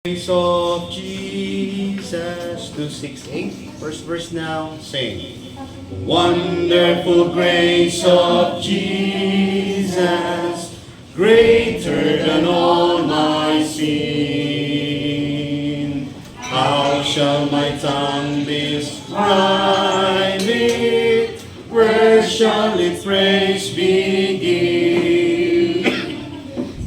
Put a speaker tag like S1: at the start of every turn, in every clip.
S1: Grace of Jesus, 268. First verse now, sing. Wonderful grace of Jesus, greater than all my sin. How shall my tongue describe it? Where shall its praise begin?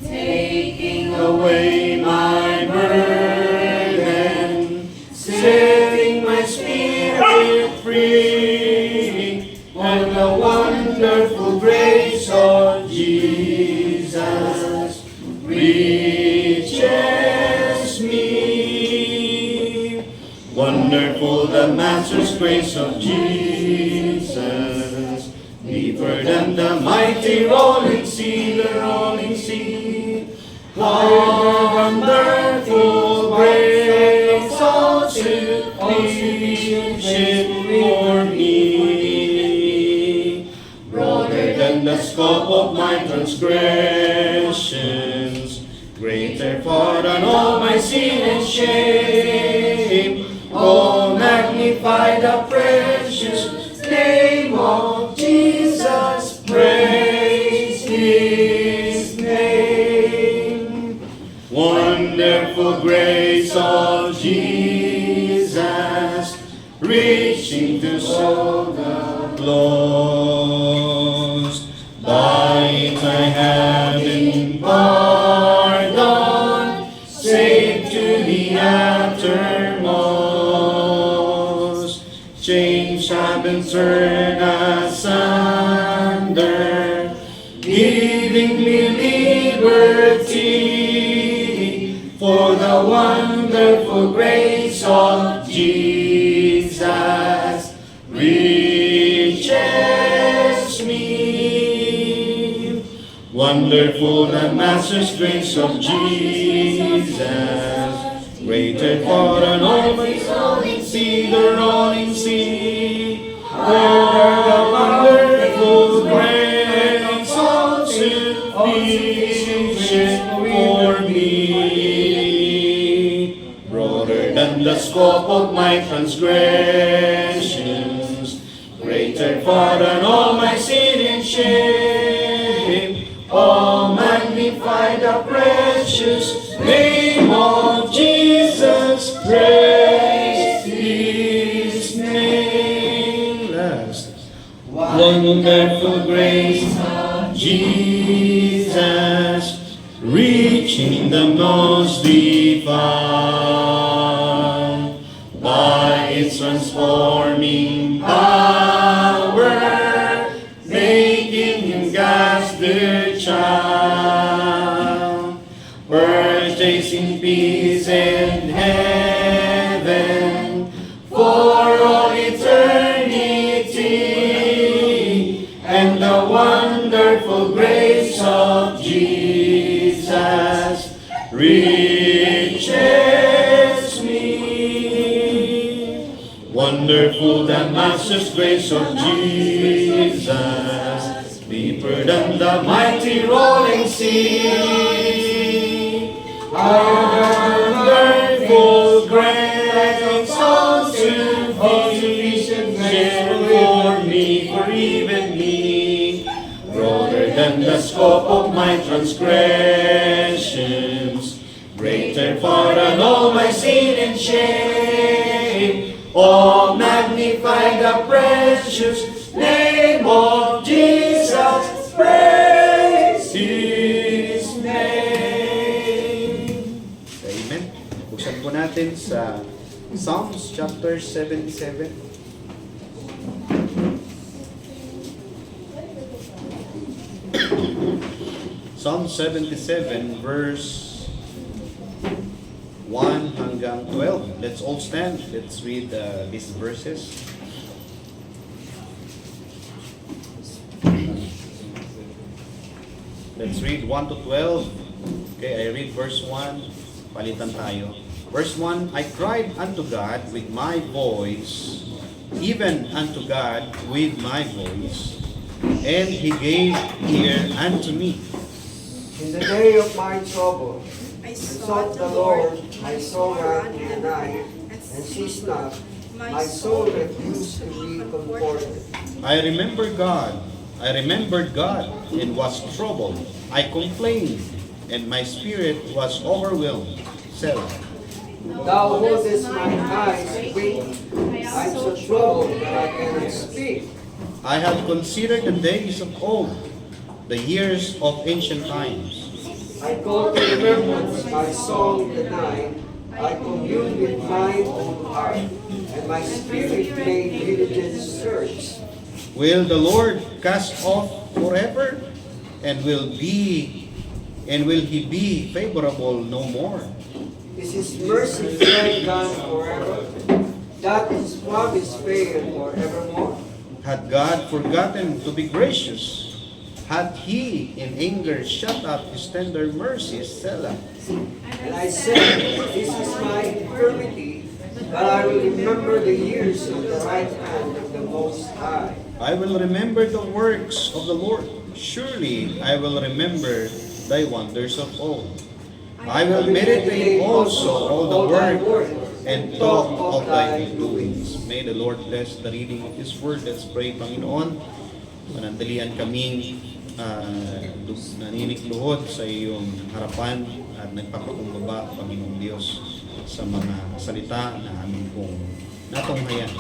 S1: Taking away my burden, setting my spirit free, and the wonderful grace of Jesus reaches me. Wonderful the Master's grace of Jesus, deeper than the mighty rolling sea, the rolling sea. Wonderful grace, all sufficient for me. Broader than the scope of my transgressions, greater far than all my sin and shame. Oh, magnify the precious name of Jesus, praise His name. Wonderful grace of Jesus, reaching to so the lost. By it I have been pardoned, saved to the uttermost. Chains have been turned asunder, giving me liberty. For the wonderful grace of Jesus reaches me. Wonderful the Master's grace of Jesus, greater far than all my rolling sea, the rolling sea. Where the wonderful grace all sufficient for me. Broader than the scope of my transgressions, greater far than all my sin and shame. Oh, magnify the precious name of Jesus, praise His name. Last. Wonderful grace of Jesus, reaching the most divine. By its transforming power, making Him God's dear child. Purchasing peace in heaven for all eternity, and the wonderful grace of Jesus reaches me. Wonderful the Master's grace of Jesus, deeper than the mighty rolling sea. Wonderful grace, all sufficient for me, for even me. Broader than the scope of my transgressions, greater far than all my sin and shame. Oh, magnify the precious name of Jesus, praise His name. Amen. Buksan po natin sa Psalms chapter 77. Psalm 77 verse 1 hanggang 12. Let's all stand. Let's read these verses. Let's read 1 to 12. Okay, I read verse 1. Palitan tayo. Verse 1, I cried unto God with my voice, even unto God with my voice, and He gave ear unto me.
S2: In the day of my trouble,
S3: I
S2: sought the Lord, my soul ran in the night, and ceased not. My soul refused to be comforted.
S1: I remembered God and was troubled. I complained, and my spirit was overwhelmed. Selah.
S2: Thou holdest mine eyes waiting. I am so troubled that I cannot speak.
S1: I have considered the days of old, the years of ancient times.
S2: I call to remembrance my song in the night. I commune with mine own heart, and my spirit made diligent search.
S1: Will the Lord cast off forever? And will he be favorable no more?
S2: Is his mercy fled gone forever? That his promise fail forevermore?
S1: Had God forgotten to be gracious? Had he in anger shut up his tender mercies? Selah.
S2: And I said, this is my infirmity, but I will remember the years of the right hand of the Most High.
S1: I will remember the works of the Lord. Surely I will remember thy wonders of old. I will meditate also all the word and talk of thy doings. May the Lord bless the reading of His word. Let's pray, Panginoon. Panandalian kaming naninikluhod sa iyong harapan at nagpapakumbaba, Panginoong Diyos, sa mga salita na amin pong natunghayan.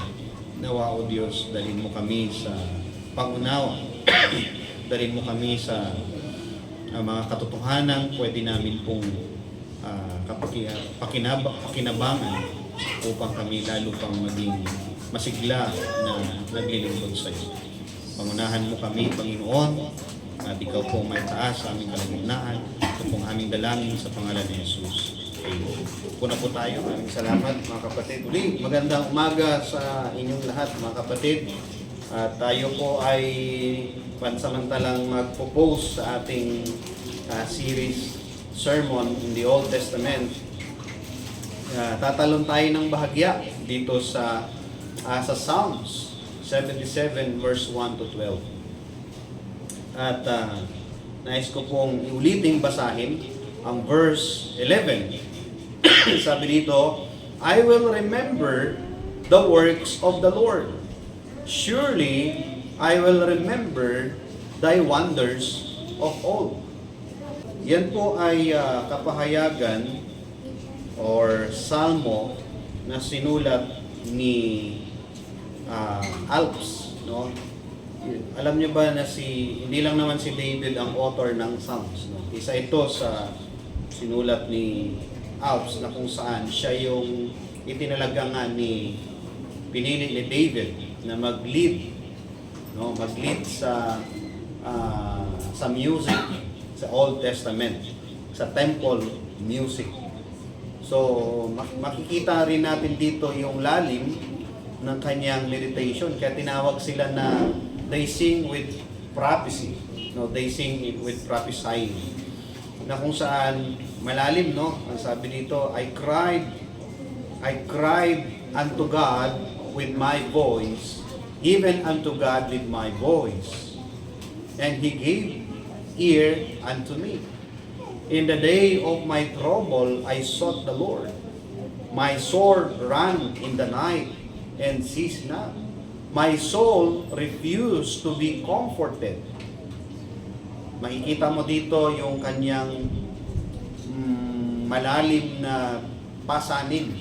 S1: Nawa, O Diyos, dalhin mo kami sa pangunawa. Dalhin mo kami sa mga katotohanan pwede namin pong pakinabangan upang kami lalo pang maging masigla na naglilingkod sa iyo. Pangunahan mo kami, Panginoon, at ikaw po may taas sa aming kalagitnaan. Ito pong aming dalangin sa pangalan ni Jesus. Amen. Una po tayo. Maraming salamat, mga kapatid. Uli, magandang umaga sa inyong lahat, mga kapatid. At tayo po ay pansamantalang magpo-post sa ating series sermon in the Old Testament. Tatalon tayo ng bahagya dito sa Psalms 77 verse 1 to 12. At nais ko pong iuliting basahin ang verse 11. Sabi dito, I will remember the works of the Lord. Surely I will remember thy wonders of old. Yan po ay kapahayagan or salmo na sinulat ni Alps, no? Alam niyo ba na hindi lang naman si David ang author ng Psalms, no? Isa ito sa sinulat ni Alps na kung saan siya yung itinalaga nga pinili ni David na mag-lead, no? Mag-lead sa music sa Old Testament, sa temple music. So makikita rin natin dito yung lalim ng kanyang meditation. Kaya tinawag sila na they sing with prophecy. No, they sing with prophesying. Na kung saan malalim, no? Ang sabi dito, I cried unto God with my voice, even unto God with my voice. And He gave ear unto me. In the day of my trouble, I sought the Lord. My soul ran in the night and ceased not. My soul refused to be comforted. Makikita mo dito yung kanyang malalim na pasanin,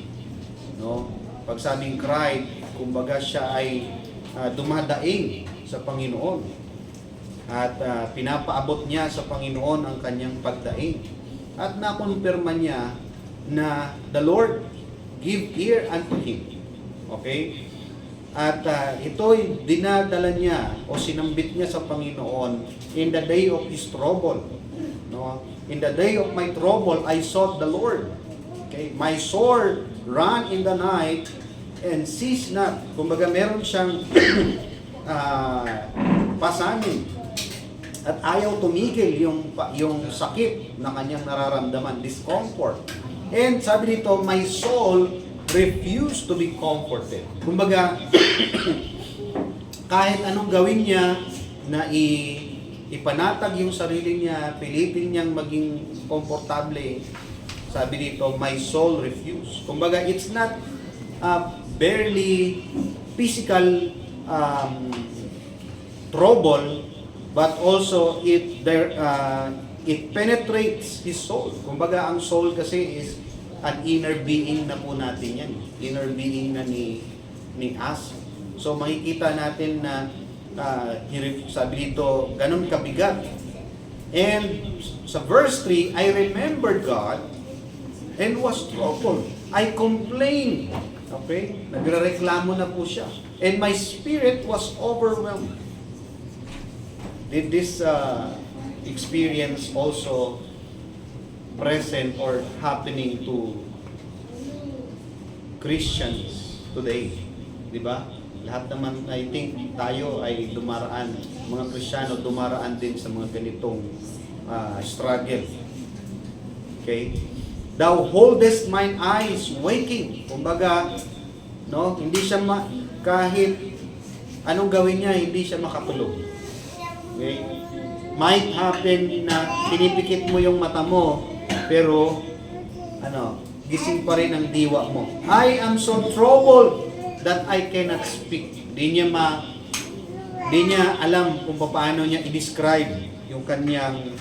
S1: no? Pag sabing cried, kumbaga siya ay dumadaing sa Panginoon at pinapaabot niya sa Panginoon ang kanyang pagdaing at nakumpirma niya na the Lord give ear unto him. Okay? At ito'y dinadala niya o sinambit niya sa Panginoon in the day of his trouble. No? In the day of my trouble, I sought the Lord. Okay? My sword ran in the night and ceased not. Kumbaga meron siyang pasanin. At ayaw tumigil yung sakit na kanyang nararamdaman, discomfort. And sabi dito, my soul refused to be comforted. Kumbaga, kahit anong gawin niya na ipanatag yung sarili niya, pilitin niyang maging komportable, sabi dito, my soul refused. Kumbaga, it's not barely physical trouble, but also it penetrates his soul. Kumbaga, ang soul kasi is an inner being na po natin yan. Inner being na ni us. So, makikita natin na sabi dito, ganun kabigat. And sa verse 3, I remembered God and was troubled. I complained. Okay? Nagrereklamo na po siya. And my spirit was overwhelmed. Did this experience also present or happening to Christians today? Di ba? Lahat naman, I think, tayo ay dumaraan, mga Kristiyano dumaraan din sa mga ganitong struggle. Okay? Thou holdest mine eyes waking. Kumbaga, no, hindi siya kahit anong gawin niya, hindi siya makatulog. Okay? Might happen na pinipikit mo yung mata mo, pero gising pa rin ang diwa mo. I am so troubled that I cannot speak. Di niya alam kung paano niya i-describe yung kanyang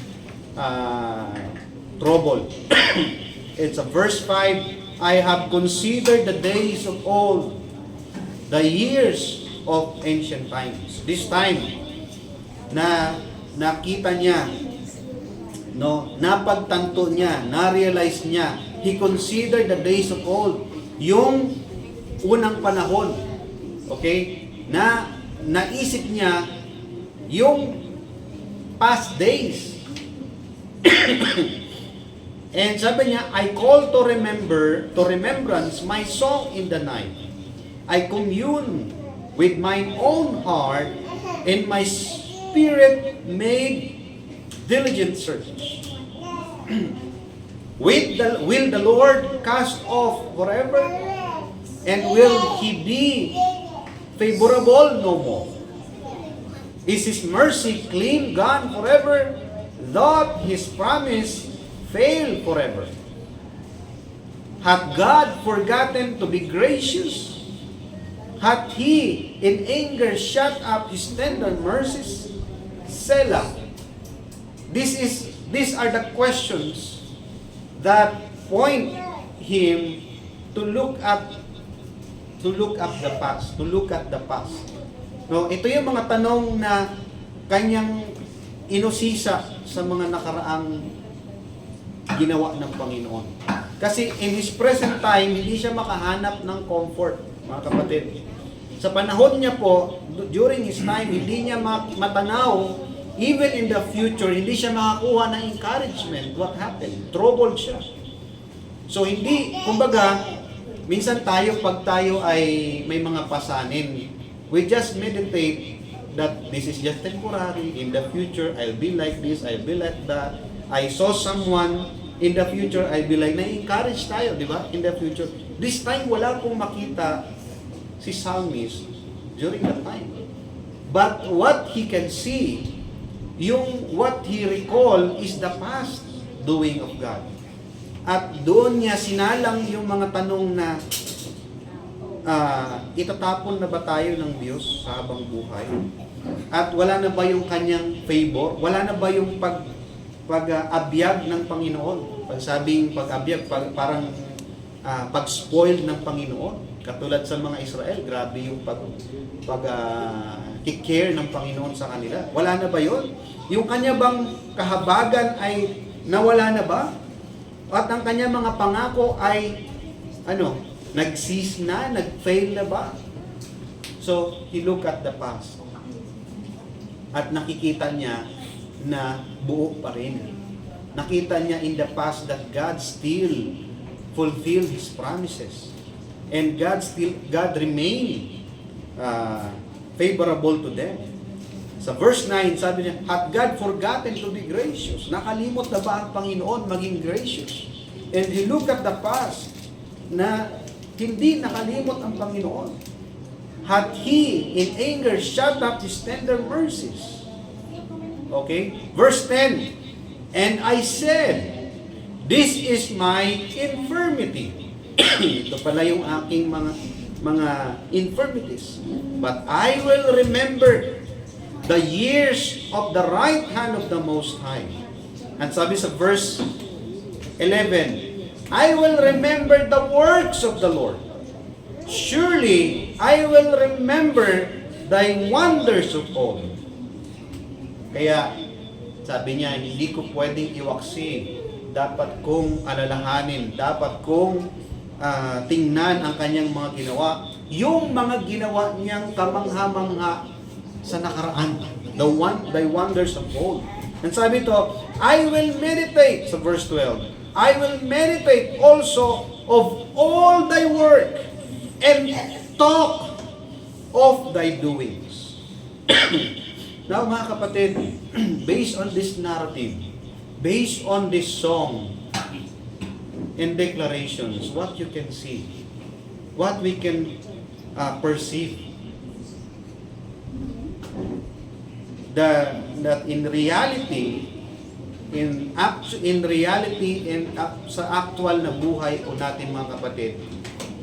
S1: trouble. It's a verse 5, I have considered the days of old, the years of ancient times. This time, na nakita niya, napagtanto niya, na-realize niya, he considered the days of old, yung unang panahon, okay, na naisip niya yung past days. And sabi niya, I call to remembrance my song in the night. I commune with mine own heart, and my spirit made diligent search. Will the Lord cast off forever? And will He be favorable no more? Is His mercy clean gone forever? Doth His promise fail forever? Hath God forgotten to be gracious? Hath He in anger shut up His tender mercies? Selah. These are the questions that point him to look at the past. No, ito yung mga tanong na kanyang inusisa sa mga nakaraang ginawa ng Panginoon. Kasi in His present time, hindi siya makahanap ng comfort, mga kapatid. Sa panahon niya po, during His time, hindi niya matanaw, even in the future, hindi siya makakuha ng encouragement. What happened? Troubled siya. So hindi, kumbaga, minsan pag tayo ay may mga pasanin, we just meditate that this is just temporary. In the future, I'll be like this, I'll be like that. I saw someone in the future, I'll be like, na-encourage tayo, di ba? In the future. This time, wala pong makita si Psalmist during that time. But what he can see, what he recall is the past doing of God. At doon niya sinalang yung mga tanong na itatapon na ba tayo ng Diyos sa habang buhay? At wala na ba yung kanyang favor? Wala na ba yung pag-abiyag ng Panginoon? Pagsabing pag-abiyag, parang pag-spoil ng Panginoon. Katulad sa mga Israel, grabe yung care ng Panginoon sa kanila. Wala na ba yun? Yung kanya bang kahabagan ay nawala na ba? At ang kanya mga pangako ay nag-cease na, nag-fail na ba? So, he look at the past. At nakikita niya na buo pa rin. Nakita niya in the past that God still fulfilled His promises. And God remained favorable to them. Sa verse 9, sabi niya, hath God forgotten to be gracious? Nakalimot na ba ang Panginoon maging gracious? And he looked at the past na hindi nakalimot ang Panginoon. Hath He in anger shut up His tender mercies? Okay? Verse 10, and I said, This is my infirmity. Ito pala yung aking mga infirmities. But I will remember the years of the right hand of the Most High. And sabi sa verse 11, I will remember the works of the Lord. Surely I will remember thy wonders of old. Kaya sabi niya, hindi ko pwedeng iwaksi. Dapat kong alalahanin, dapat kong tingnan ang kanyang mga ginawa. Yung mga ginawa niyang kamangha-mangha sa nakaraan. The wonders of old. And sabi ito, I will meditate, sa verse 12, I will meditate also of all thy work and talk of thy doings. Now mga kapatid, based on this narrative, based on this song and declarations, what you can see, what we can perceive, that in reality, sa actual na buhay po natin mga kapatid,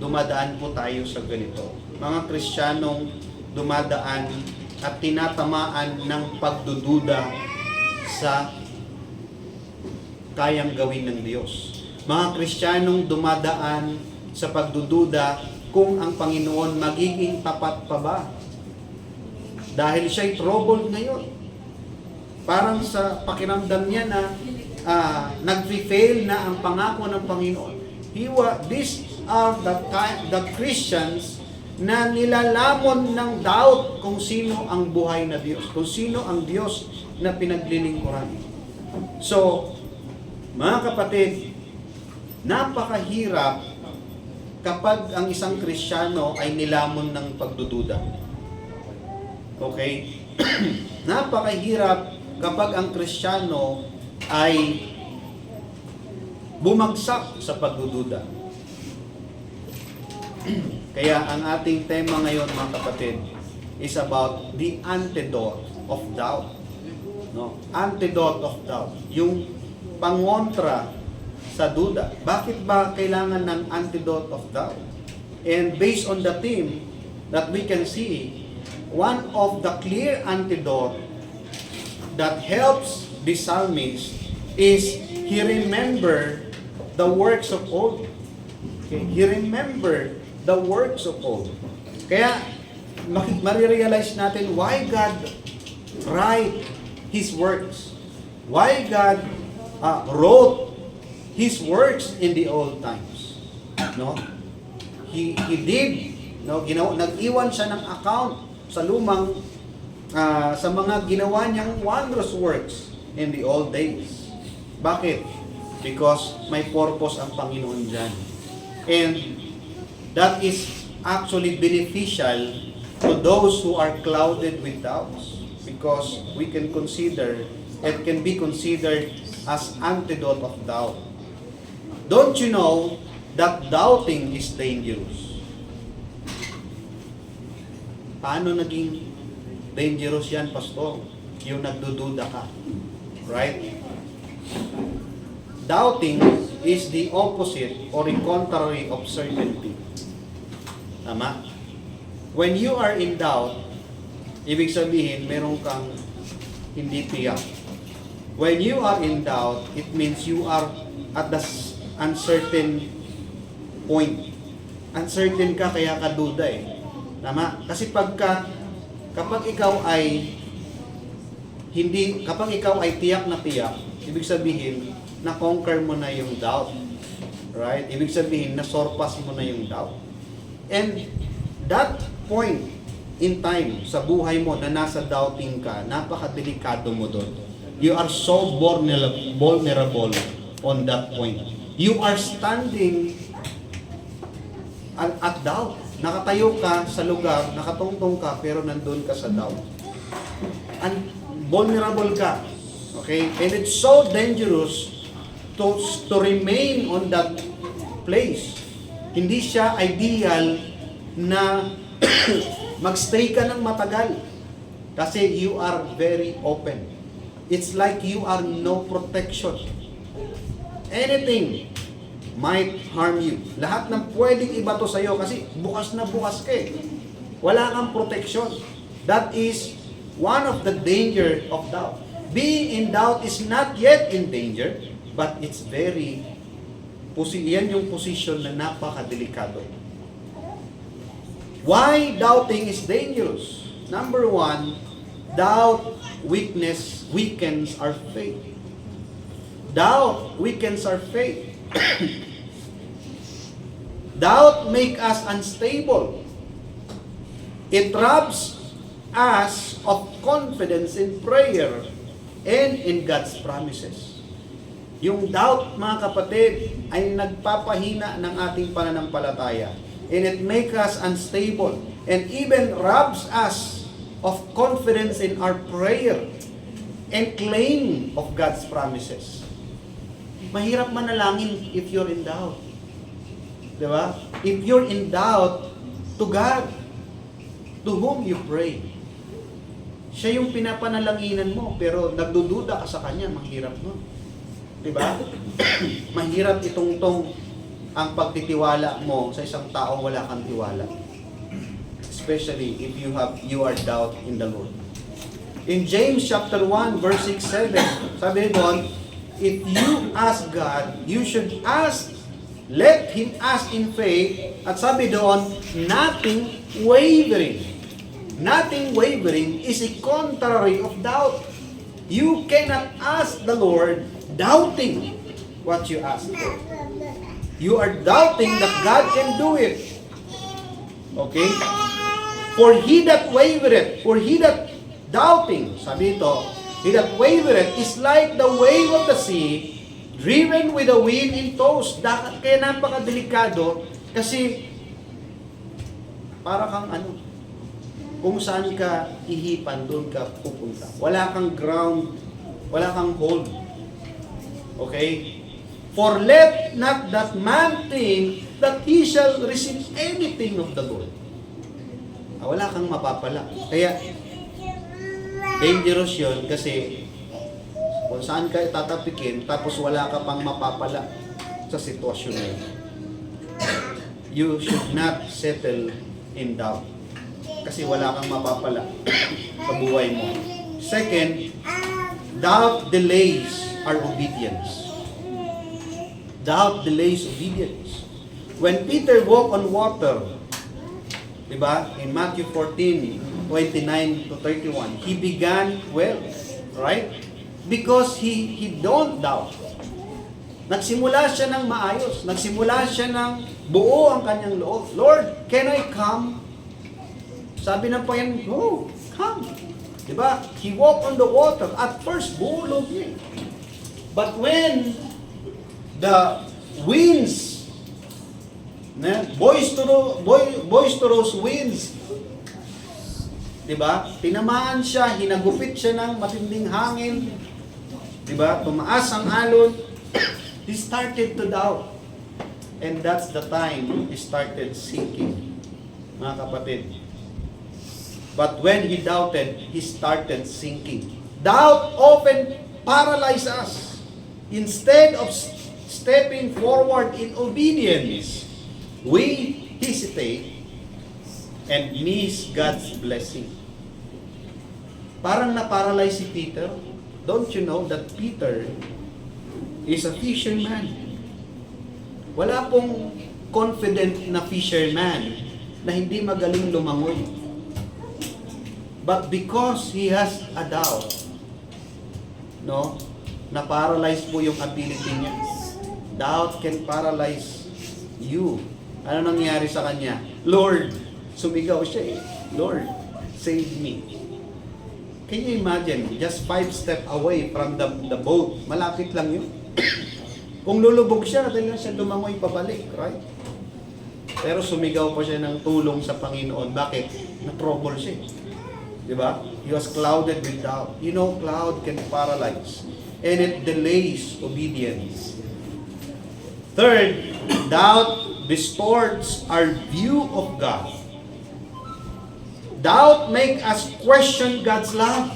S1: dumadaan po tayo sa ganito. Mga Kristiyanong dumadaan at tinatamaan ng pagdududa sa kayang gawin ng Diyos. Mga Kristiyanong dumadaan sa pagdududa kung ang Panginoon magiging tapat pa ba. Dahil siya'y troubled ngayon. Parang sa pakiramdam niya na nag-fail na ang pangako ng Panginoon. These are the Christians na nilalamon ng doubt kung sino ang buhay na Diyos, kung sino ang Diyos na pinaglilingkuran. So, mga kapatid, napakahirap kapag ang isang Kristiyano ay nilamon ng pagdududa. Okay? Napakahirap kapag ang Kristiyano ay bumagsak sa pagdududa. Kaya ang ating tema ngayon mga kapatid is about the antidote of doubt. No? Antidote of doubt. Yung pangontra sa duda. Bakit ba kailangan ng antidote of doubt? And based on the theme that we can see, one of the clear antidote that helps the psalmist is he remember the works of old. Okay? He remember the works of old. Kaya marirealize natin why God write His works. Why God wrote His works in the old times. No? He did, no, nag-iwan siya ng account sa lumang sa mga ginawa niyang wondrous works in the old days. Bakit? Because may purpose ang Panginoon dyan. And that is actually beneficial to those who are clouded with doubts. Because we can consider, it can be considered as antidote of doubt. Don't you know that doubting is dangerous? Paano naging dangerous yan, Pastor? Yung nagdududa ka. Right? Doubting is the opposite or the contrary of certainty. Tama? When you are in doubt, ibig sabihin, meron kang hindi tiyak. When you are in doubt, it means you are at the uncertain point. Uncertain ka, kaya ka duda eh. Tama? Kasi kapag ikaw ay tiyak na tiyak, ibig sabihin, na-conquer mo na yung doubt. Right? Ibig sabihin, na-surpass mo na yung doubt. And that point in time sa buhay mo na nasa doubting ka, napakadelikado mo doon. You are so vulnerable on that point. You are standing at doubt. Nakatayo ka sa lugar, nakatungtong ka, pero nandun ka sa doubt. And vulnerable ka. Okay? And it's so dangerous to remain on that place. Hindi siya ideal na magstay ka ng matagal. Kasi you are very open. It's like you are no protection. anything might harm you. Lahat ng pwedeng ibato sa'yo kasi bukas na bukas ka eh. Wala kang protection. That is one of the danger of doubt. Being in doubt is not yet in danger, but it's yan yung position na napakadelikado. Why doubting is dangerous? Number one, doubt weakens our faith. Doubt weakens our faith. Doubt make us unstable. It robs us of confidence in prayer and in God's promises. Yung doubt, mga kapatid, ay nagpapahina ng ating pananampalataya. And it makes us unstable. And even robs us of confidence in our prayer and claim of God's promises. Mahirap manalangin if you're in doubt. Diba? If you're in doubt to God, to whom you pray. Siya yung pinapanalanginan mo, pero nagdududa ka sa Kanya, mahirap mo. Diba? Mahirap itungtong ang pagtitiwala mo sa isang taong wala kang tiwala. Especially if you are doubt in the Lord. In James chapter 1 verse 6-7, sabi doon, if you ask God, you should ask, let Him ask in faith, at sabi doon, nothing wavering. Nothing wavering is a contrary of doubt. You cannot ask the Lord doubting what you ask for. You are doubting that God can do it. Okay? For he that wavereth, for he that doubting, sabi ito, he that wavereth is like the wave of the sea, driven with the wind and tossed. Kaya napakadelikado, kasi para kang kung saan ka ihipan, doon ka pupunta. Wala kang ground, wala kang hold. Okay? For let not that man think that he shall receive anything of the Lord. Wala kang mapapala. Kaya, dangerous yun kasi kung saan ka tatapikin tapos wala ka pang mapapala sa sitwasyon na yun. You should not settle in doubt kasi wala kang mapapala sa buhay mo. Second, doubt delays our obedience. Doubt delays obedience. When Peter walked on water, diba? In Matthew 14:29 to 31, he began well, right? Because he don't doubt. Nagsimula siya ng maayos. Nagsimula siya ng buo ang kanyang loob. Lord, can I come? Sabi ng Panginoon, oh, come. Diba? He walked on the water. At first, buo loob niya. But when the winds, boisterous winds, diba? Tinamaan siya, hinagupit siya ng matinding hangin, diba? Tumaas ang alon, he started to doubt. And that's the time he started sinking, mga kapatid. But when he doubted, he started sinking. Doubt often paralyzes us. Instead of stepping forward in obedience, we hesitate and miss God's blessing. Parang na-paralyze si Peter. Don't you know that Peter is a fisherman? Wala pong confident na fisherman na hindi magaling lumangoy. But because he has a doubt, no, na-paralyze po yung ability niya. Doubt can paralyze you. Ano nangyari sa kanya? Lord, sumigaw siya eh. Lord, save me. Can you imagine? Just 5 steps away from the boat. Malapit lang yun. Kung lulubog siya, dahil siya lumangoy pabalik, right? Pero sumigaw pa siya ng tulong sa Panginoon. Bakit? Na-trouble siya. Diba? He was clouded with doubt. You know, cloud can paralyze. And it delays obedience. Third, doubt distorts our view of God. Doubt makes us question God's love,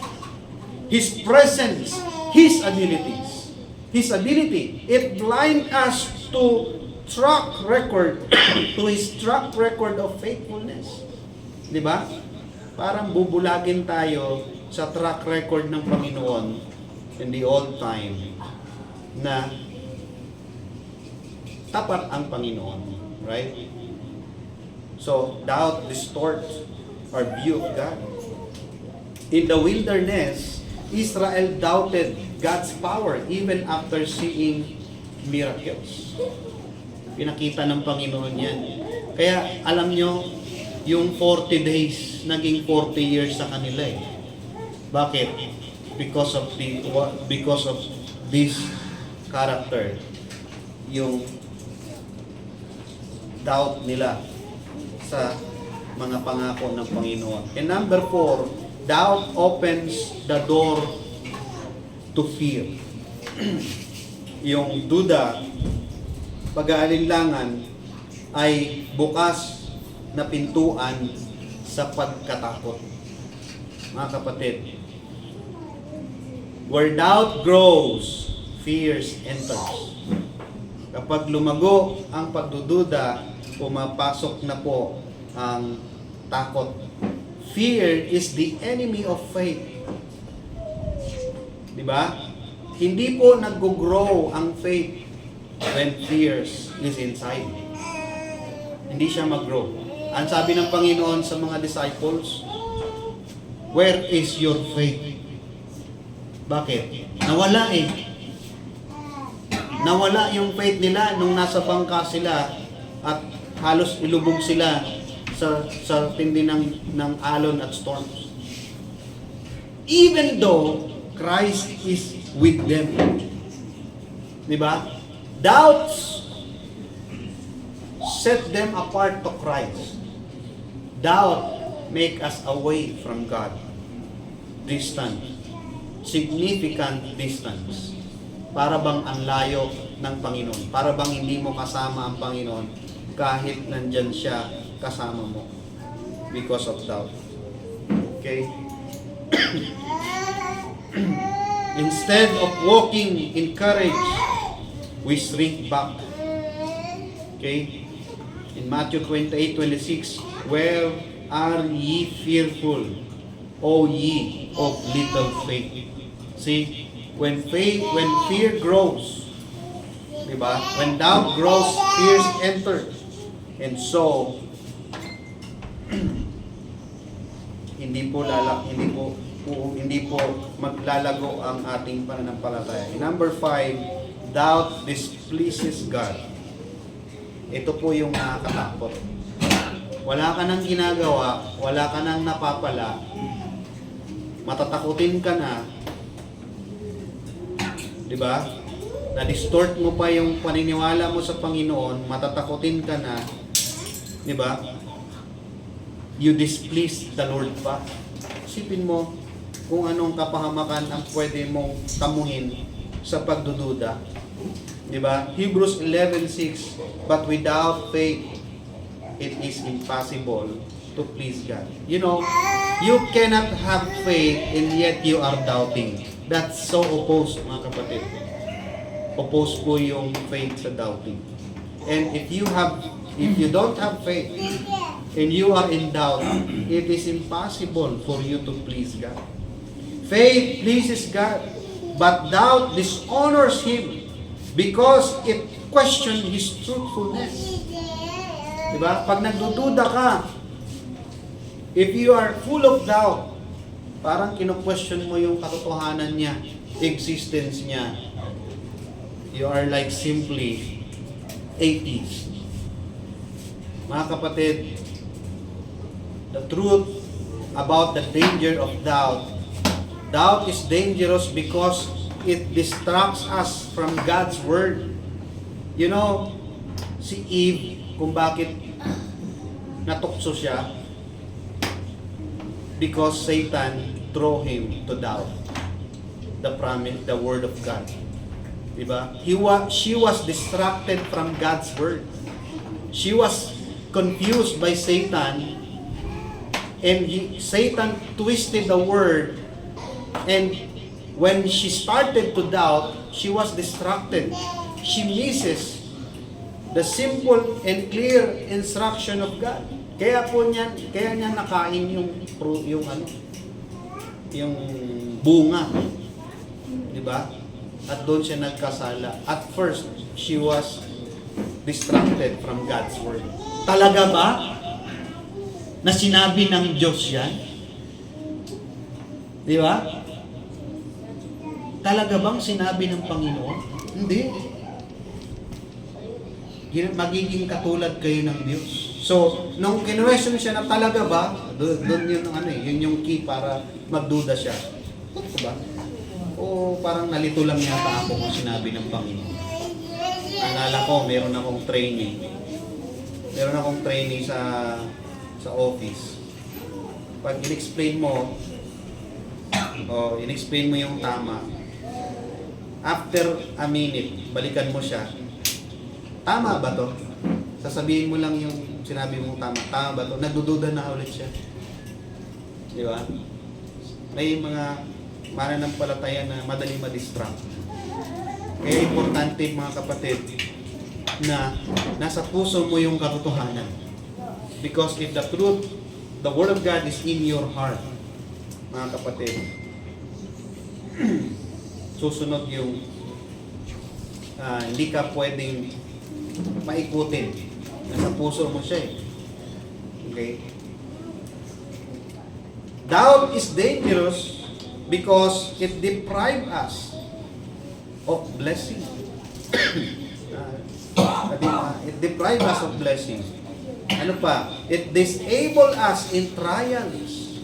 S1: His presence, His abilities. His ability. It blinds us to track record, to His track record of faithfulness. Di ba? Parang bubulagin tayo sa track record ng Panginoon in the old time na tapat ang Panginoon. Right? So, doubt distorts our view of God. In the wilderness, Israel doubted God's power even after seeing miracles. Pinakita ng Panginoon yan. Kaya alam nyo, yung 40 days, naging 40 years sa kanila eh. Bakit? Because of this character, yung doubt nila sa mga pangako ng Panginoon. And number 4, doubt opens the door to fear. Yung duda, pag-aalinlangan, ay bukas na pintuan sa pagkatakot. Mga kapatid, where doubt grows, fears enters. Kapag lumago ang pagdududa, pumapasok na po ang takot. Fear is the enemy of faith. Di ba? Hindi po nag-grow ang faith when fears is inside. Hindi siya mag-grow. Ang sabi ng Panginoon sa mga disciples, where is your faith? Bakit? Nawala eh. Nawala yung faith nila nung nasa bangka sila at halos ilubog sila sa tindi ng alon at storms. Even though Christ is with them. Diba? Doubts set them apart to Christ. Doubt make us away from God. Distant. Significant distance. Para bang ang layo ng Panginoon. Para bang hindi mo kasama ang Panginoon kahit nandyan siya kasama mo. Because of doubt. Okay? Instead of walking in courage, we shrink back. Okay? In Matthew 28:26, where are ye fearful, O ye of little faith? See, when fear grows, diba? When doubt grows, fears enter. And so, hindi po maglalago ang ating pananampalataya. Number 5, doubt displeases God. Ito po yung nakakatakot. Wala ka nang ginagawa, wala ka nang napapala, matatakutin ka na, di ba? Na-distort mo pa yung paniniwala mo sa Panginoon, matatakutin ka na, di ba? You displease the Lord pa. Isipin mo kung anong kapahamakan ang pwede mong tamuhin sa pagdududa. Diba? Hebrews 11:6, but without faith, it is impossible to please God. You know, you cannot have faith and yet you are doubting. That's so opposed, mga kapatid. Opposed po yung faith sa doubting. And if you don't have faith and you are in doubt, it is impossible for you to please God. Faith pleases God, but doubt dishonors Him because it questions His truthfulness. Diba? Pag nagdududa ka, if you are full of doubt, parang kino-question mo yung katotohanan niya, existence niya. You are like simply atheist. Mga kapatid, the truth about the danger of doubt. Doubt is dangerous because it distracts us from God's Word. You know, si Eve, kung bakit natukso siya, because Satan drove him to doubt the promise, the Word of God. Diba? She was distracted from God's Word. She was confused by Satan, and Satan twisted the Word, and when she started to doubt, she was distracted. She misses the simple and clear instruction of God. Kaya niya nakain yung bunga. Di ba? At doon siya nagkasala. At first, she was distracted from God's word. Talaga ba na sinabi ng Diyos yan? Di ba? Talaga bang sinabi ng Panginoon? Hindi. Magiging katulad kayo ng Diyos. So, nung kinwestiyon siya na talaga ba, doon yun yung key para magduda siya. Ito ba? O parang nalito lang yata ako kung sinabi ng Panginoon. Alala ko, meron akong training. Meron akong training sa office. Pag in-explain mo yung tama, after a minute, balikan mo siya. Tama ba to? Sasabihin mo lang yung sinabi mong tama. Tama ba to? Nagdududa na ulit siya. Di ba? May mga mananampalataya na madali ma-distract. Kaya importante mga kapatid na nasa puso mo yung katotohanan. Because if the truth, the Word of God is in your heart, mga kapatid, susunod yung hindi ka pwedeng maikutin. Nasa puso mo siya eh. Okay? Doubt is dangerous because it deprives us of blessing. It deprives us of blessing. Ano pa? It disables us in trials.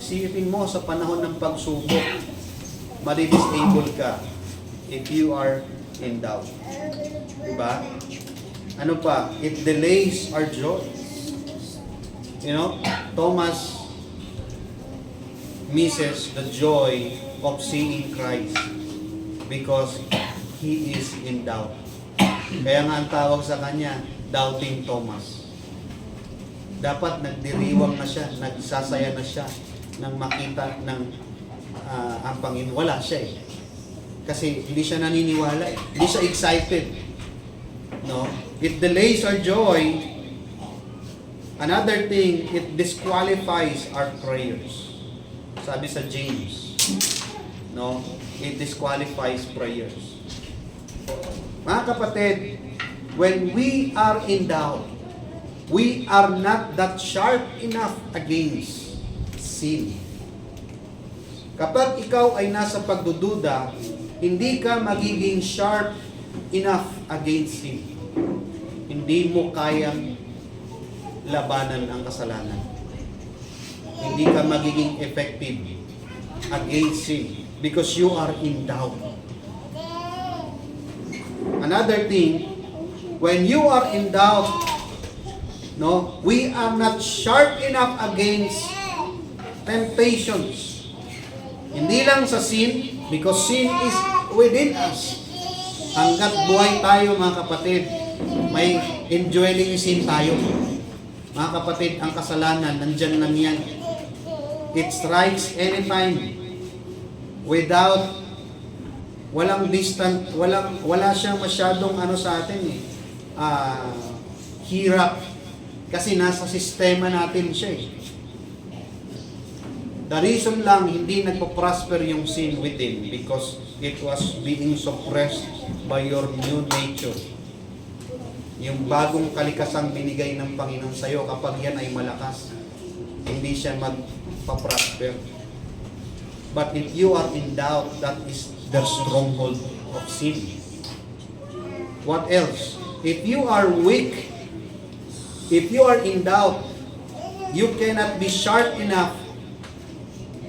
S1: Isipin mo sa panahon ng pagsubok, madi-disable ka if you are in doubt. Diba? Ano pa? It delays our joy. You know, Thomas misses the joy of seeing Christ because he is in doubt. Kaya nga ang tawag sa kanya, Doubting Thomas. Dapat nagdiriwang na siya, nagsasaya na siya nang makita ng ang Panginoon. Wala siya eh. Kasi hindi siya naniniwala eh. Hindi siya excited. No? It delays our joy. Another thing, it disqualifies our prayers. Sabi sa James, no? It disqualifies prayers. Mga kapatid, when we are in doubt, we are not that sharp enough against sin. Kapag ikaw ay nasa pagdududa, hindi ka magiging sharp enough against sin. Hindi mo kayang labanan ang kasalanan. Hindi ka magiging effective against sin because you are in doubt. Another thing, when you are in doubt, no, we are not sharp enough against temptations. Hindi lang sa sin, because sin is within us. Hanggat buhay tayo mga kapatid, may indwelling sin tayo. Mga kapatid, ang kasalanan, nandyan lang yan. It strikes anytime. Walang distant, wala siyang masyadong sa atin eh. Hirap. Kasi nasa sistema natin siya eh. The reason lang hindi nagpo-prosper yung sin within because it was being suppressed by your new nature. Yung bagong kalikasang binigay ng Panginoon sa'yo, kapag yan ay malakas, hindi siya magpa-prosper. But if you are in doubt, that is the stronghold of sin. What else? If you are weak, if you are in doubt, you cannot be sharp enough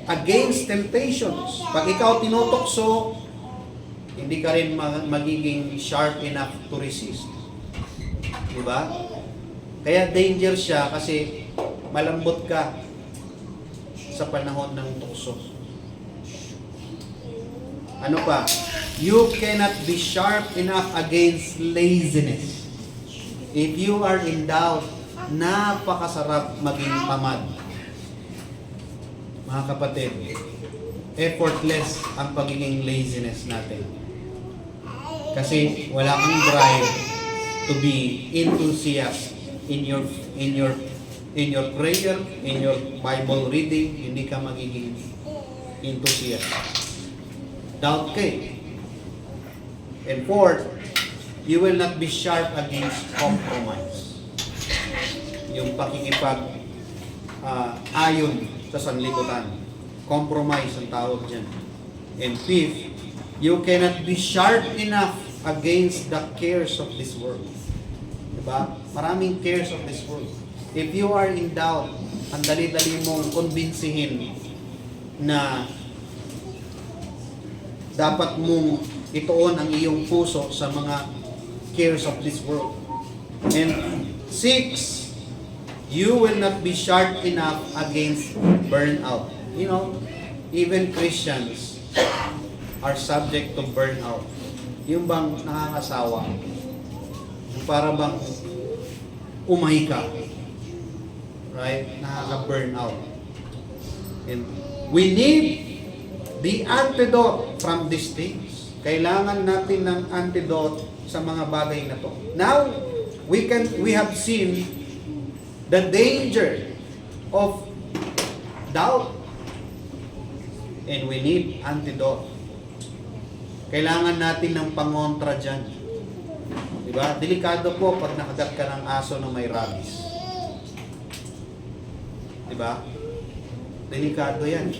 S1: against temptations. Pag ikaw tinutokso, hindi ka rin magiging sharp enough to resist. Diba? Kaya danger siya kasi malambot ka sa panahon ng tukso. Ano pa? You cannot be sharp enough against laziness. If you are in doubt, napakasarap maging tamad. Mga kapatid, effortless ang pagiging laziness natin. Kasi wala kang drive to be enthusiastic in your prayer, in your Bible reading, hindi ka magiging enthusiastic. Doubt ka eh. And fourth, you will not be sharp against compromise. Yung pakikipag ayon sa sanlibutan. Compromise ang tawag dyan. And fifth, you cannot be sharp enough against the cares of this world. Diba? Maraming cares of this world. If you are in doubt, ang dali-dali mong kumbinsihin na dapat mong ituon ang iyong puso sa mga cares of this world. And six, you will not be sharp enough against burnout. You know, even Christians are subject to burnout. Yung bang nakakasawa, yung para bang umahi ka, right? Nakaka-burnout. And we need the antidote from these things. Kailangan natin ng antidote sa mga bagay na to. Now, we have seen the danger of doubt. And we need antidote. Kailangan natin ng pangontra dyan. Diba? Delikado po pag nakagat ka ng aso na may rabies. Diba? Delikado yan.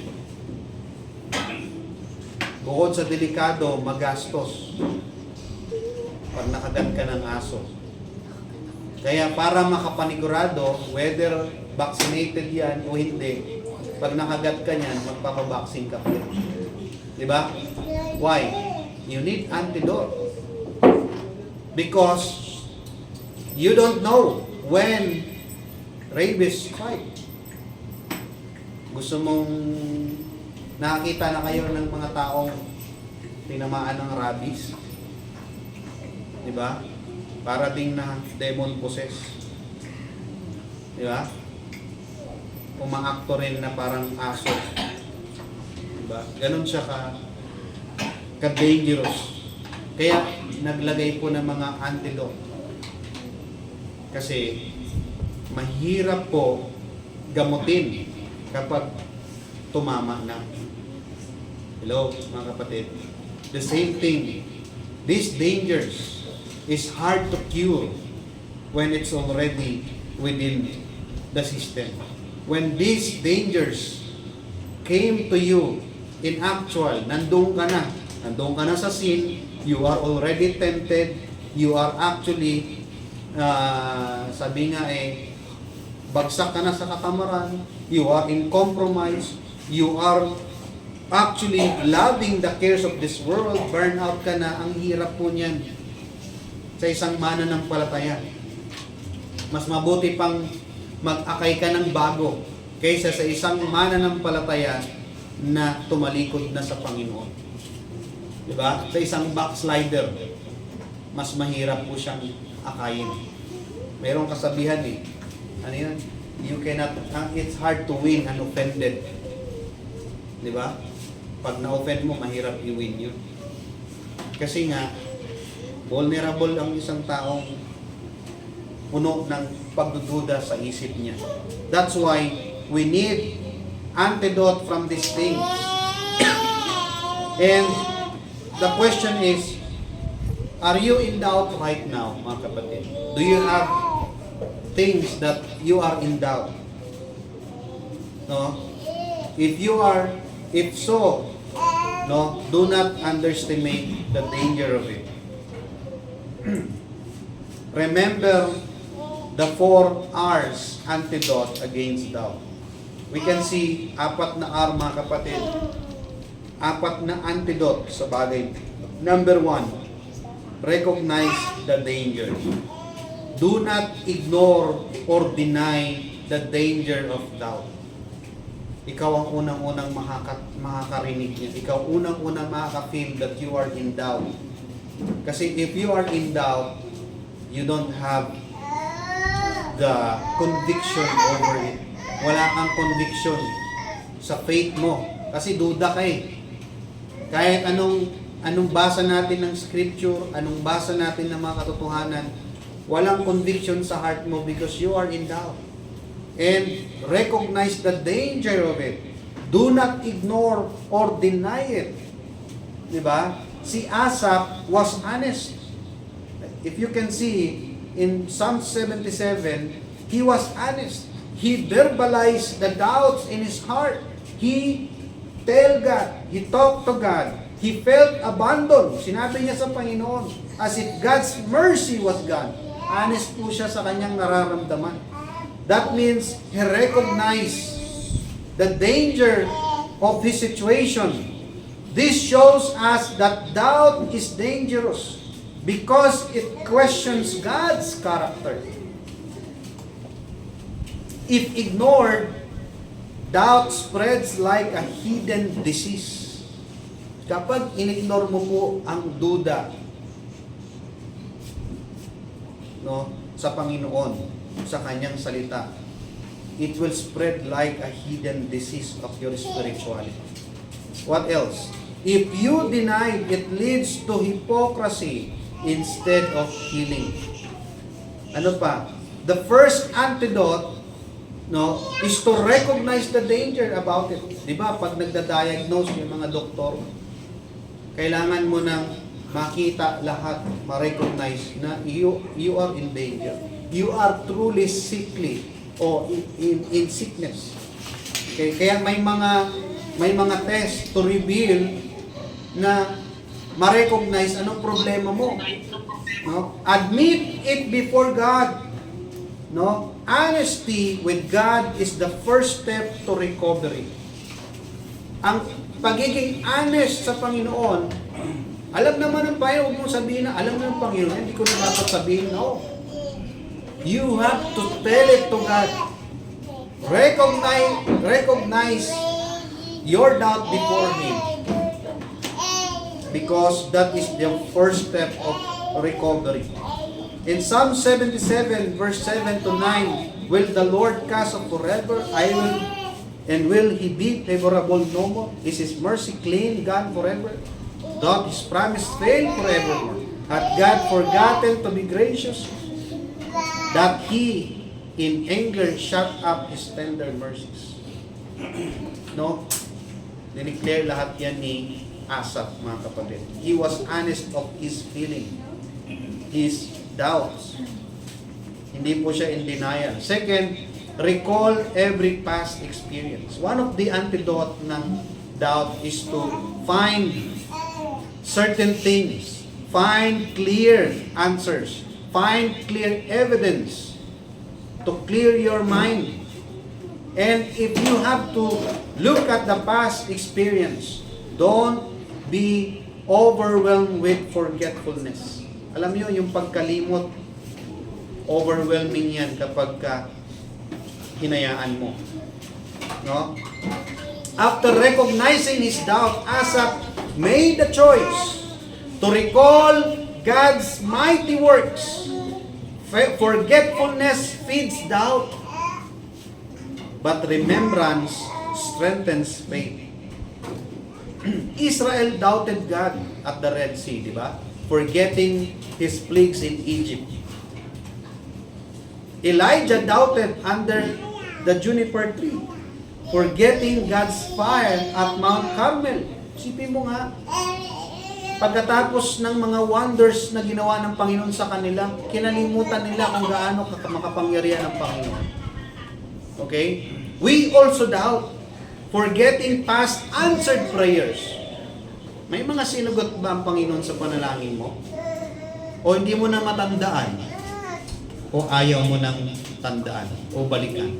S1: Bukod sa delikado, magastos pag nakagat ka ng aso. Kaya para makapanigurado, whether vaccinated yan o hindi, pag nakagat ka niyan, magpapabaksin ka pa. Diba? Why? You need antidote. Because you don't know when rabies strike. Gusto mong nakakita na kayo ng mga taong tinamaan ng rabies? Diba? Para ding na demon possessed. Diba? Umaakto rin na parang aso. Diba? Ganon siya ka-dangerous. Kaya naglagay po ng mga antidote. Kasi mahirap po gamutin kapag tumama na. Hello, mga kapatid. The same thing. These dangers is hard to cure when it's already within the system. When these dangers came to you in actual, nandun ka na sa sin, you are already tempted, you are actually, sabi nga bagsak ka na sa katamaran, you are in compromise, you are actually loving the cares of this world, burnout ka na, ang hirap po niyan sa isang mananampalataya. Mas mabuti pang mag-akay ka ng bago kaysa sa isang mananampalataya na tumalikod na sa Panginoon. Diba? Sa isang backslider, mas mahirap po siyang akayin. Mayroong kasabihan ano yun? You cannot, it's hard to win an offended. Diba? Pag na-offend mo, mahirap i-win yun. Kasi nga, vulnerable ang isang taong puno ng pagdududa sa isip niya. That's why we need antidote from these things. And the question is, are you in doubt right now, mga kapatid? Do you have things that you are in doubt? No? If so, no, do not underestimate the danger of it. Remember the 4 R's antidote against doubt. We can see 4 na R, mga kapatid. 4 na antidote sa bagay. Number 1, recognize the danger. Do not ignore or deny the danger of doubt. Ikaw ang unang-unang makakarinig niya. Ikaw unang-unang makaka-feel that you are in doubt. Kasi if you are in doubt, you don't have the conviction over it. Wala kang conviction sa faith mo. Kasi duda ka Kahit anong anong basa natin ng scripture, anong basa natin ng mga katotohanan, walang conviction sa heart mo because you are in doubt. And recognize the danger of it. Do not ignore or deny it. Diba? Si Asaph was honest. If you can see, in Psalm 77, he was honest. He verbalized the doubts in his heart. He tell God, he talked to God. He felt abandoned. Sinabi niya sa Panginoon, as if God's mercy was gone. Honest po siya sa kanyang nararamdaman. That means he recognized the danger of his situation. This shows us that doubt is dangerous because it questions God's character. If ignored, doubt spreads like a hidden disease. Kapag in-ignore mo po ang duda, no, sa Panginoon, sa kanyang salita, it will spread like a hidden disease of your spirituality. What else? If you deny, it leads to hypocrisy instead of healing. Ano pa? The first antidote, no, is to recognize the danger about it. Di ba? Pag nagda-diagnose yung mga doktor, kailangan mo nang makita lahat, ma-recognize na you are in danger. You are truly sickly o in sickness. Okay? Kaya may mga test to reveal na ma-recognize anong problema mo. No? Admit it before God. No? Honesty with God is the first step to recovery. Ang pagiging honest sa Panginoon, alam naman ng Panginoon, huwag mong sabihin na, alam ng Panginoon, hindi ko na dapat sabihin, no. You have to tell it to God. Recognize your doubt before Him. Because that is the first step of recovery. In Psalm 77, verse 7 to 9, will the Lord cast off forever? Will He be favorable no more? Is His mercy clean, gone forever? Doth His promise fail forevermore? Hath God forgotten to be gracious? That He in anger shut up His tender mercies. No? Dineclare lahat yan ni Asaph, mga kapatid. He was honest of his feeling, his doubts. Hindi po siya in denial. Second, recall every past experience. One of the antidote ng doubt is to find certain things, find clear answers, find clear evidence to clear your mind. And if you have to look at the past experience, don't be overwhelmed with forgetfulness. Alam niyo, yung pagkalimot, overwhelming yan kapag hinayaan mo. No? After recognizing his doubt, Asaph made the choice to recall God's mighty works. Forgetfulness feeds doubt, but remembrance strengthens faith. Israel doubted God at the Red Sea, di ba? Forgetting His plagues in Egypt. Elijah doubted under the juniper tree, forgetting God's fire at Mount Carmel. Isipin mo nga, pagkatapos ng mga wonders na ginawa ng Panginoon sa kanila, kinalimutan nila kung gaano makapangyarihan ng Panginoon. Okay? We also doubt, forgetting past answered prayers. May mga sinugot ba ang Panginoon sa panalangin mo? O hindi mo na matandaan? O ayaw mo nang tandaan? O balikan?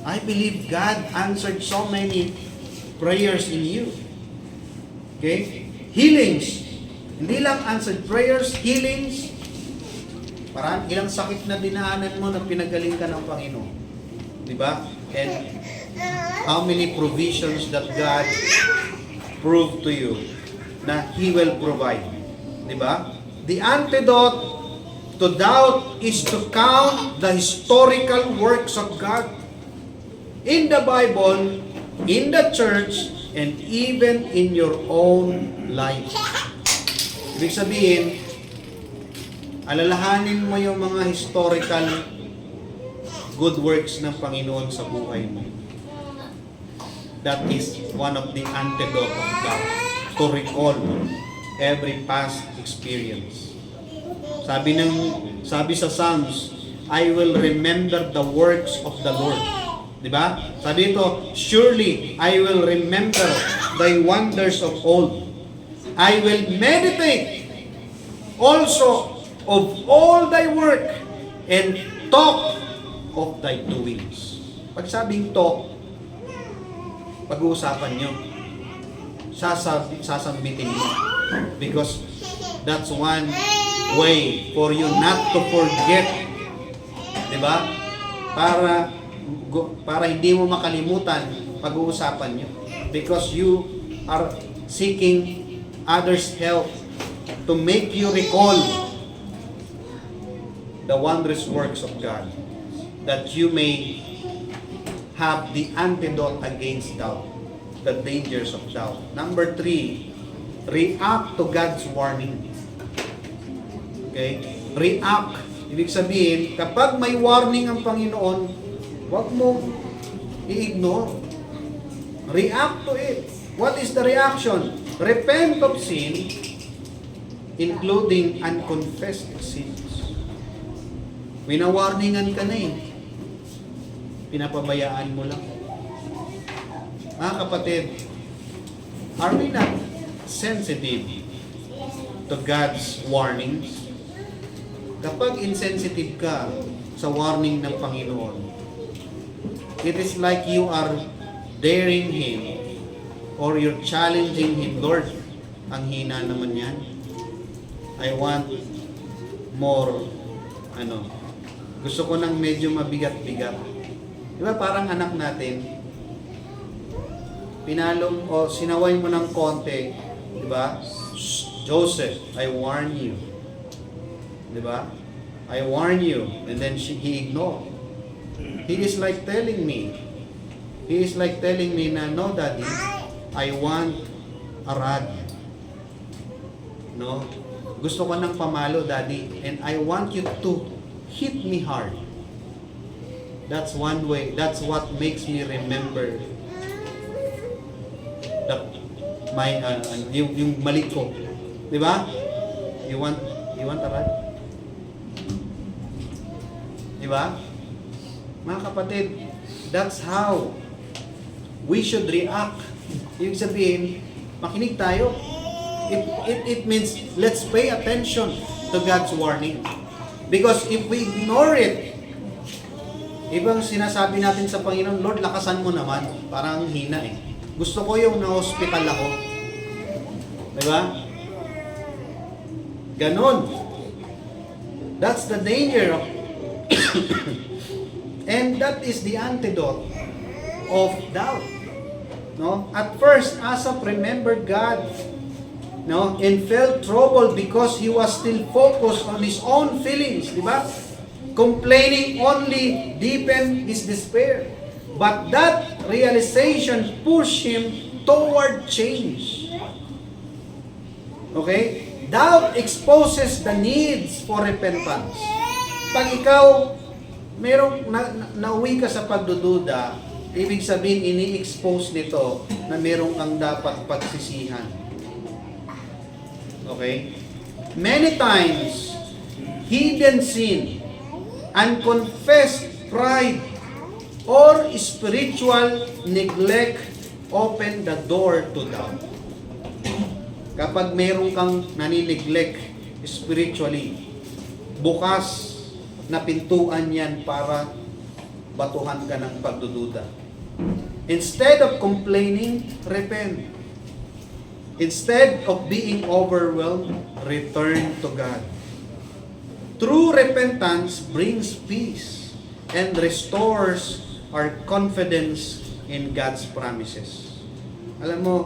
S1: I believe God answered so many prayers in you. Okay? Healings. Hindi lang answered prayers, healings. Parang ilang sakit na dinaanan mo na pinagaling ka ng Panginoon. Diba? And how many provisions that God proved to you na He will provide. Diba? The antidote to doubt is to count the historical works of God in the Bible, in the church, and even in your own life. Ibig sabihin, alalahanin mo yung mga historical good works ng Panginoon sa buhay mo. That is one of the antidote of God, to recall every past experience. Sabi sa Psalms, I will remember the works of the Lord. Diba? Sabi ito, surely I will remember thy wonders of old. I will meditate also of all thy work and talk of thy doings. Pag sabing talk, pag-uusapan nyo, sasambitin mo. Because that's one way for you not to forget. Diba? Para hindi mo makalimutan, pag-uusapan nyo. Because you are seeking others' help to make you recall the wondrous works of God, that you may have the antidote against doubt, the dangers of doubt. Number 3, react to God's warning. Okay? React. Ibig sabihin, kapag may warning ang Panginoon, huwag mo i-ignore. React to it. What is the reaction? Repent of sin, including unconfessed sins. Winawarningan ka na eh. Pinapabayaan mo lang. Mga kapatid, are we not sensitive to God's warnings? Kapag insensitive ka sa warning ng Panginoon, it is like you are daring Him or you're challenging Him. Lord, ang hina naman yan. I want more, gusto ko ng medyo mabigat-bigat. Diba parang anak natin, pinalong o sinaway mo ng konti, diba? Joseph, I warn you. Diba? I warn you. And then he ignored. He is like telling me na, no, Daddy, I want a rod. No? Gusto ko ng pamalo, Daddy, and I want you to hit me hard. That's one way. That's what makes me remember yung mali ko. Di ba? You want a rod? Di ba? Mga kapatid, that's how we should react. Ibig sabihin, makinig tayo. It means let's pay attention to God's warning. Because if we ignore it, ibang sinasabi natin sa Panginoon, Lord, lakasan mo naman. Parang hina eh. Gusto ko yung na-hospital ako. Diba? Ganon. That's the danger of and that is the antidote of doubt. No? At first, Asaph remembered God, no, and felt troubled because he was still focused on his own feelings, di ba? Complaining only deepened his despair. But that realization pushed him toward change. Okay? Doubt exposes the needs for repentance. Pag ikaw merong nauwi ka sa pagdududa, ibig sabihin ini-expose nito na merong kang dapat pagsisihan. Okay? Many times, hidden sin, unconfessed pride, or spiritual neglect open the door to doubt. Kapag meron kang nanineglect spiritually, bukas na pintuan yan para batuhan ka ng pagdududa. Instead of complaining, repent. Instead of being overwhelmed, return to God. True repentance brings peace and restores our confidence in God's promises. Alam mo,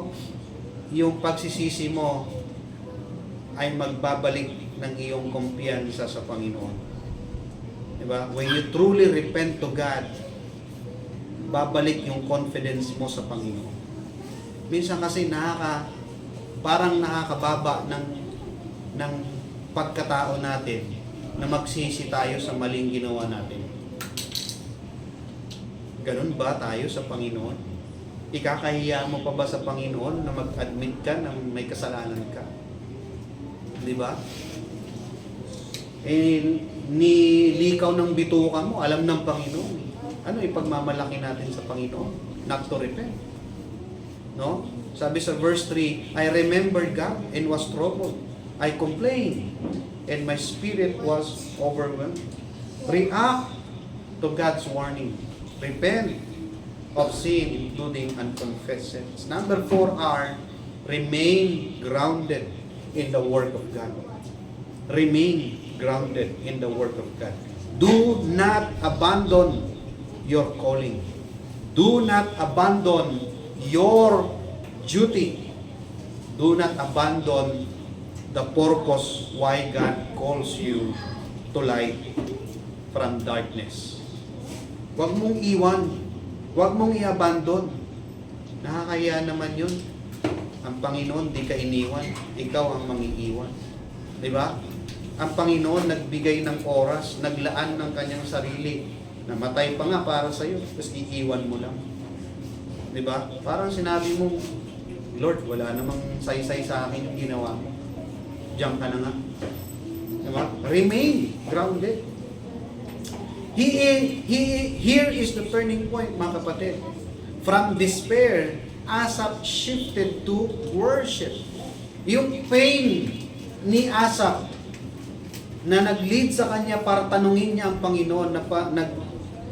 S1: yung pagsisisi mo ay magbabalik ng iyong kumpiyansa sa Panginoon. Diba? When you truly repent to God, babalik yung confidence mo sa Panginoon. Minsan kasi parang nakakababa ng ng pagkatao natin na magsisi tayo sa maling ginawa natin. Ganun ba tayo sa Panginoon? Ikakahiya mo pa ba sa Panginoon na mag-admit ka na may kasalanan ka? Di ba? Nilikaw ng bituka mo, alam ng Panginoon. Ano ipagmamalaki natin sa Panginoon? Not to repent. No? Sabi sa verse 3, I remembered God and was troubled. I complained and my spirit was overwhelmed. React to God's warning. Repent of sin, including unconfessed sins. Number 4R, remain grounded in the Word of God. Remain grounded in the Word of God. Do not abandon your calling. Do not abandon your duty. Do not abandon the purpose why God calls you to light from darkness. Huwag mong iwan. Huwag mong i-abandon. Nakakaya naman yun. Ang Panginoon di ka iniwan. Ikaw ang mangiiwan. Di ba? Ang Panginoon nagbigay ng oras, naglaan ng kanyang sarili. Namatay pa nga para sa iyo, tapos iiwan mo lang. Di ba? Parang sinabi mo, Lord, wala namang saysay sa akin yung ginawa mo. Diyan ka na nga. Di ba? Remain grounded. Here is the turning point, mga kapatid. From despair, Asaph shifted to worship. Yung pain ni Asaph na nag-lead sa kanya para tanungin niya ang Panginoon,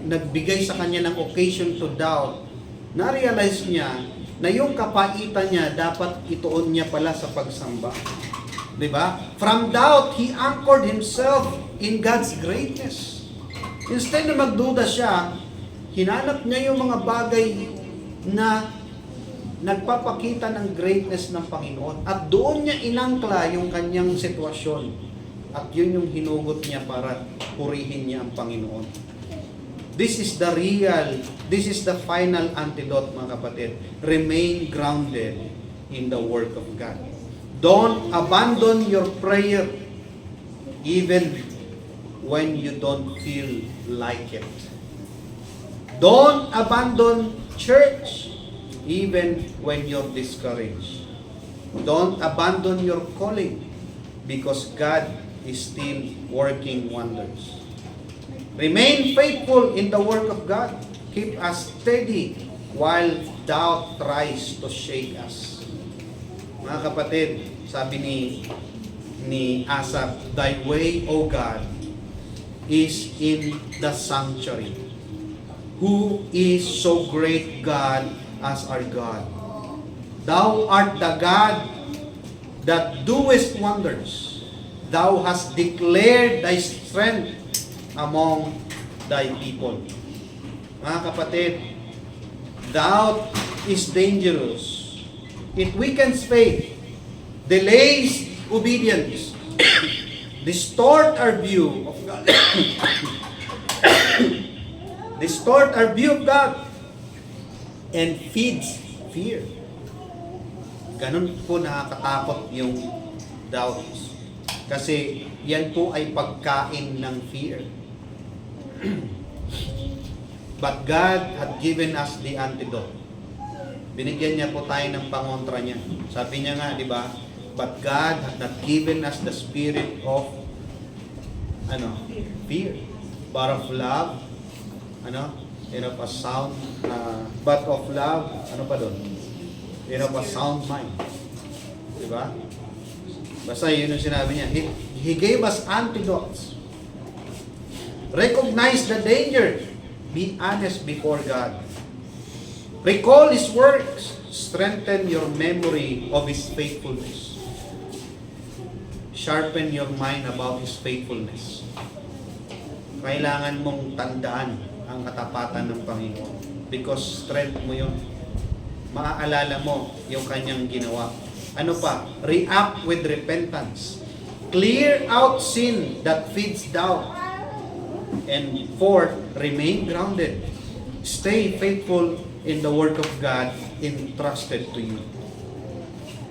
S1: nagbigay sa kanya ng occasion to doubt, na-realize niya na yung kapaitan niya dapat ituon niya pala sa pagsamba. Diba? From doubt, he anchored himself in God's greatness. Instead na magduda siya, hinanap niya yung mga bagay na nagpapakita ng greatness ng Panginoon. At doon niya inangkla yung kanyang sitwasyon. At yun yung hinugot niya para purihin niya ang Panginoon. This is the final antidote, mga kapatid. Remain grounded in the Word of God. Don't abandon your prayer even when you don't feel like it. Don't abandon church even when you're discouraged. Don't abandon your calling because God is still working wonders. Remain faithful in the work of God. Keep us steady while doubt tries to shake us. Mga kapatid, sabi ni Asaph, Thy way, O God, is in the sanctuary. Who is so great God as our God? Thou art the God that doest wonders. Thou hast declared thy strength among thy people. Mga kapatid, doubt is dangerous. It weakens faith, delays obedience, distort our view of God. Distort our view of God and feeds fear. Ganun po nakakatakot yung doubts. Kasi yan po ay pagkain ng fear. But God had given us the antidote. Binigyan niya po tayo ng pangontra niya. Sabi niya nga, di ba? But God had not given us the spirit of fear, but of love, and of a sound, but of love, and of a sound mind. Di ba? Basta yun yung sinabi niya. He gave us antidotes. Recognize the danger. Be honest before God. Recall His works. Strengthen your memory of His faithfulness. Sharpen your mind about His faithfulness. Kailangan mong tandaan ang katapatan ng Panginoon. Because strength mo yun. Maaalala mo yung kanyang ginawa. Ano pa? React with repentance. Clear out sin that feeds doubt. And fourth, remain grounded. Stay faithful in the work of God entrusted to you.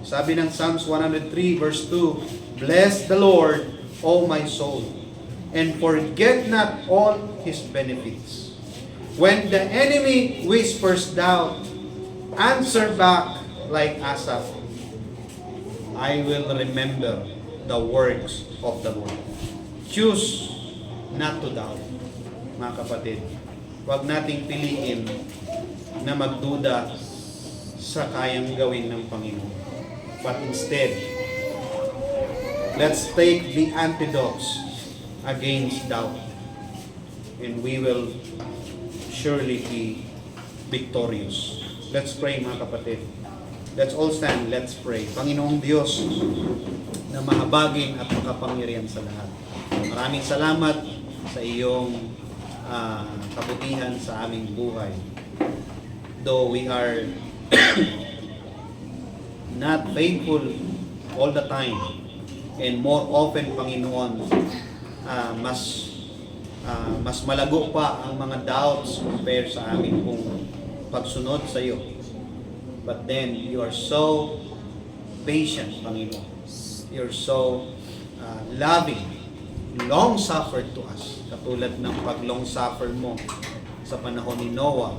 S1: Sabi ng Psalms 103 verse 2, Bless the Lord, O my soul, and forget not all His benefits. When the enemy whispers doubt, answer back like Asaph. I will remember the works of the Lord. Choose not to doubt, mga kapatid. Huwag nating piliin na magduda sa kayang gawin ng Panginoon. But instead, let's take the antidotes against doubt. And we will surely be victorious. Let's pray, mga kapatid. Let's all stand, let's pray. Panginoong Diyos na mahabagin at makapangyarihan sa lahat. Maraming salamat sa iyong kabutihan sa aming buhay. Though we are not faithful all the time, and more often, Panginoon, mas malago pa ang mga doubts compared sa amin kung pagsunod sa iyo. But then, you are so patient, Panginoon. You're so loving, long-suffered to us. Katulad ng pag-long-suffer mo sa panahon ni Noah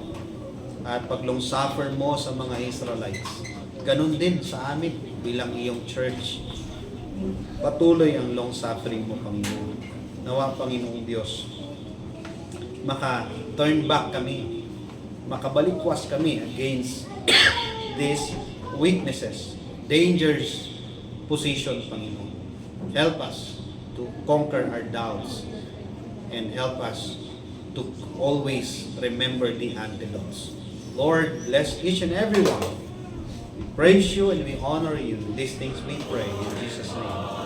S1: at pag-long-suffer mo sa mga Israelites. Ganon din sa amin bilang iyong church. Patuloy ang long-suffering mo, Panginoon. Nawa, Panginoong Diyos, maka-turn back kami, makabalikwas kami against these weaknesses, dangerous position, Panginoon. Help us to conquer our doubts and help us to always remember the antidotes. Lord, bless each and every one. We praise you and we honor you. These things we pray in Jesus' name.